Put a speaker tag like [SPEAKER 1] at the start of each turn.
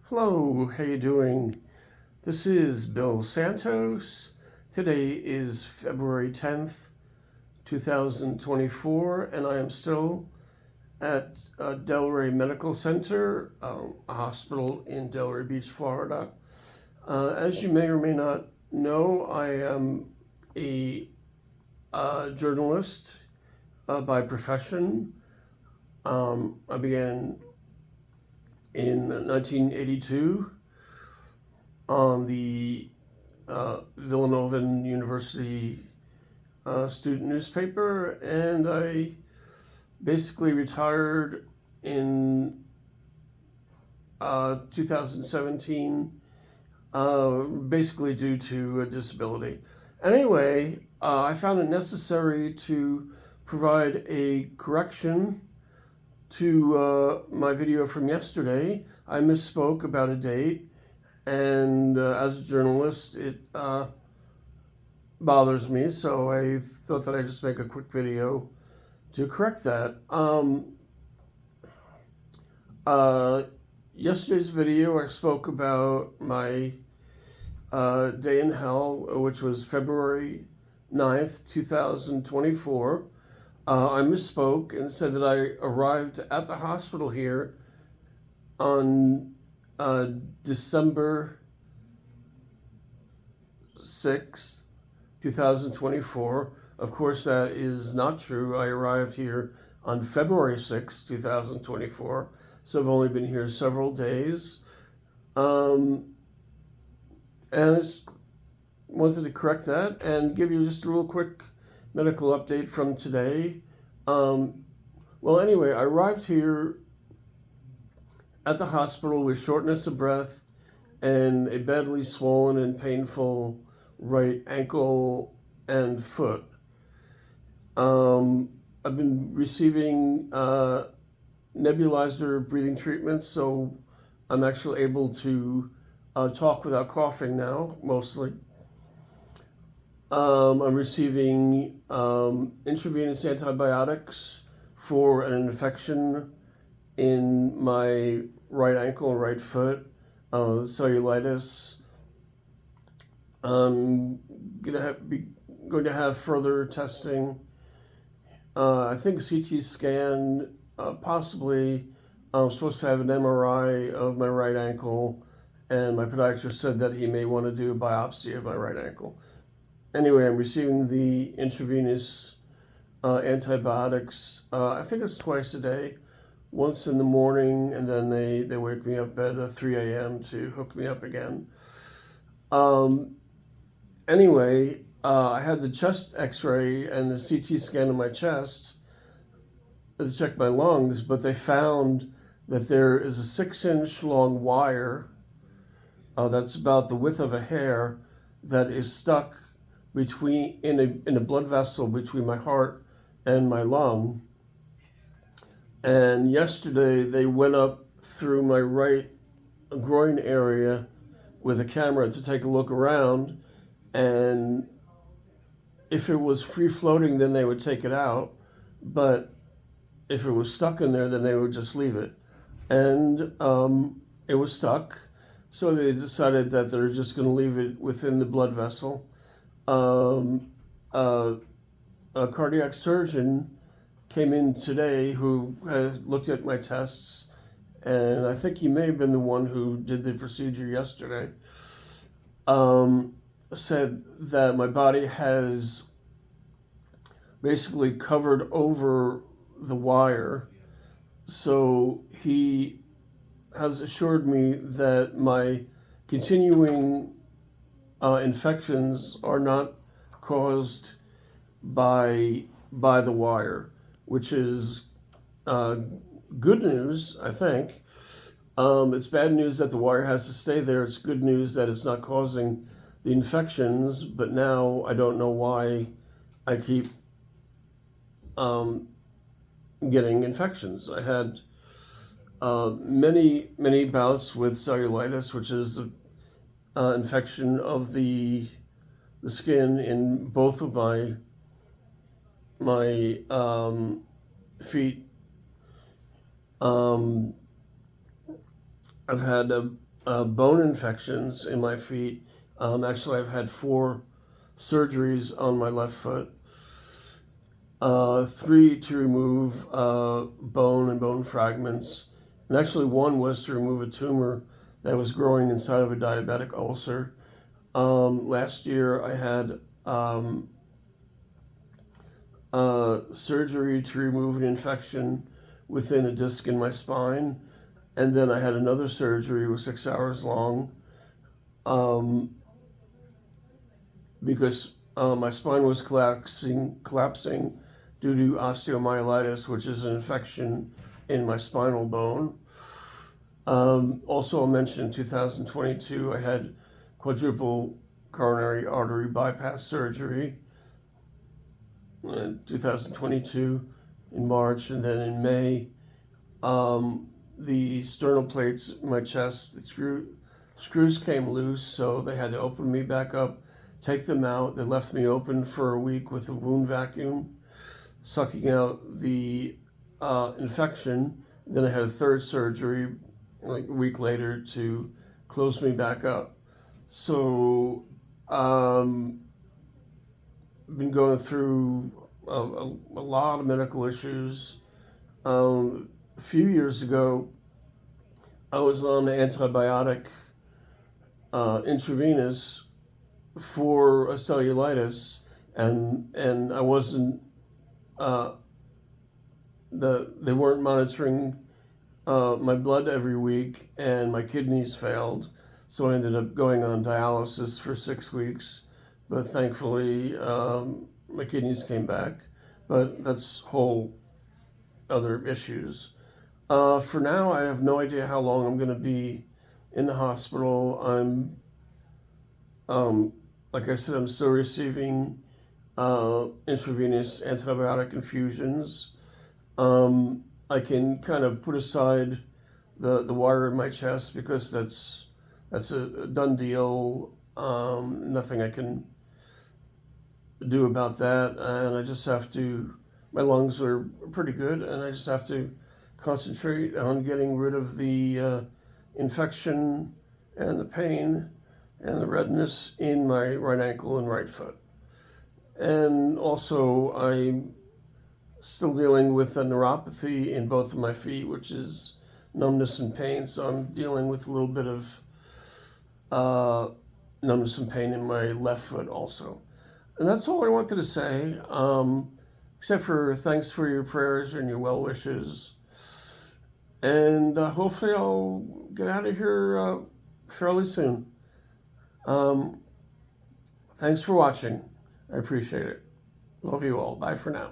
[SPEAKER 1] Hello, how you doing? This is Bill Santos. Today is February 10th, 2024, and I am still at Delray Medical Center, a hospital in Delray Beach, Florida. As you may or may not know, I am a journalist by profession. I began in 1982 on the Villanovan University student newspaper, and I basically retired in 2017, basically due to a disability. Anyway, I found it necessary to provide a correction to my video from yesterday. I misspoke about a date, and as a journalist, it bothers me, so I thought that I'd just make a quick video to correct that. Yesterday's video, I spoke about my day in hell, which was February 9th, 2024. I misspoke and said that I arrived at the hospital here on December 6th, 2024. Of course, that is not true. I arrived here on February 6th, 2024, so I've only been here several days. And I just wanted to correct that and give you just a real quick medical update from today. Well, anyway, I arrived here at the hospital with shortness of breath and a badly swollen and painful right ankle and foot. I've been receiving nebulizer breathing treatments, so I'm actually able to talk without coughing now, mostly. I'm receiving intravenous antibiotics for an infection in my right ankle and right foot, cellulitis. I'm going to have further testing. I think a CT scan, possibly. I'm supposed to have an MRI of my right ankle, and my podiatrist said that he may want to do a biopsy of my right ankle. Anyway, I'm receiving the intravenous antibiotics. I think it's twice a day, once in the morning, and then they wake me up at 3 a.m. to hook me up again. Anyway, I had the chest x-ray and the CT scan of my chest to check my lungs, but they found that there is a 6-inch long wire that's about the width of a hair that is stuck in a blood vessel between my heart and my lung. And yesterday they went up through my right groin area with a camera to take a look around, and if it was free floating, then they would take it out, but if it was stuck in there, then they would just leave it. And it was stuck, so they decided that they're just going to leave it within the blood vessel. A cardiac surgeon came in today who looked at my tests, and I think he may have been the one who did the procedure yesterday. Said that my body has basically covered over the wire, so he has assured me that my continuing infections are not caused by the wire, which is good news, I think. It's bad news that the wire has to stay there. It's good news that it's not causing the infections, but now I don't know why I keep getting infections. I had many bouts with cellulitis, which is infection of the skin in both of my feet. I've had bone infections in my feet. Actually, I've had 4 surgeries on my left foot. 3 to remove bone and bone fragments. And actually, one was to remove a tumor that was growing inside of a diabetic ulcer. Last year, I had surgery to remove an infection within a disc in my spine. And then I had another surgery, it was 6 hours long, because my spine was collapsing due to osteomyelitis, which is an infection in my spinal bone. Also, I'll mention in 2022, I had quadruple coronary artery bypass surgery in 2022 in March, and then in May, the sternal plates in my chest, the screws came loose, so they had to open me back up, take them out. They left me open for a week with a wound vacuum, sucking out the infection. Then I had a third surgery like a week later to close me back up. So I've been going through a lot of medical issues. A few years ago, I was on antibiotic intravenous for a cellulitis, and I wasn't. They weren't monitoring my blood every week, and my kidneys failed, so I ended up going on dialysis for 6 weeks. But thankfully, my kidneys came back. But that's whole other issues. For now, I have no idea how long I'm going to be in the hospital. Like I said, I'm still receiving intravenous antibiotic infusions. I can kind of put aside the wire in my chest because that's a done deal. Nothing I can do about that, and I just have to. My lungs are pretty good, and I just have to concentrate on getting rid of the infection and the pain and the redness in my right ankle and right foot. And also, I'm still dealing with a neuropathy in both of my feet, which is numbness and pain. So I'm dealing with a little bit of numbness and pain in my left foot also. And that's all I wanted to say, except for thanks for your prayers and your well wishes. And hopefully I'll get out of here fairly soon. Thanks for watching. I appreciate it. Love you all. Bye for now.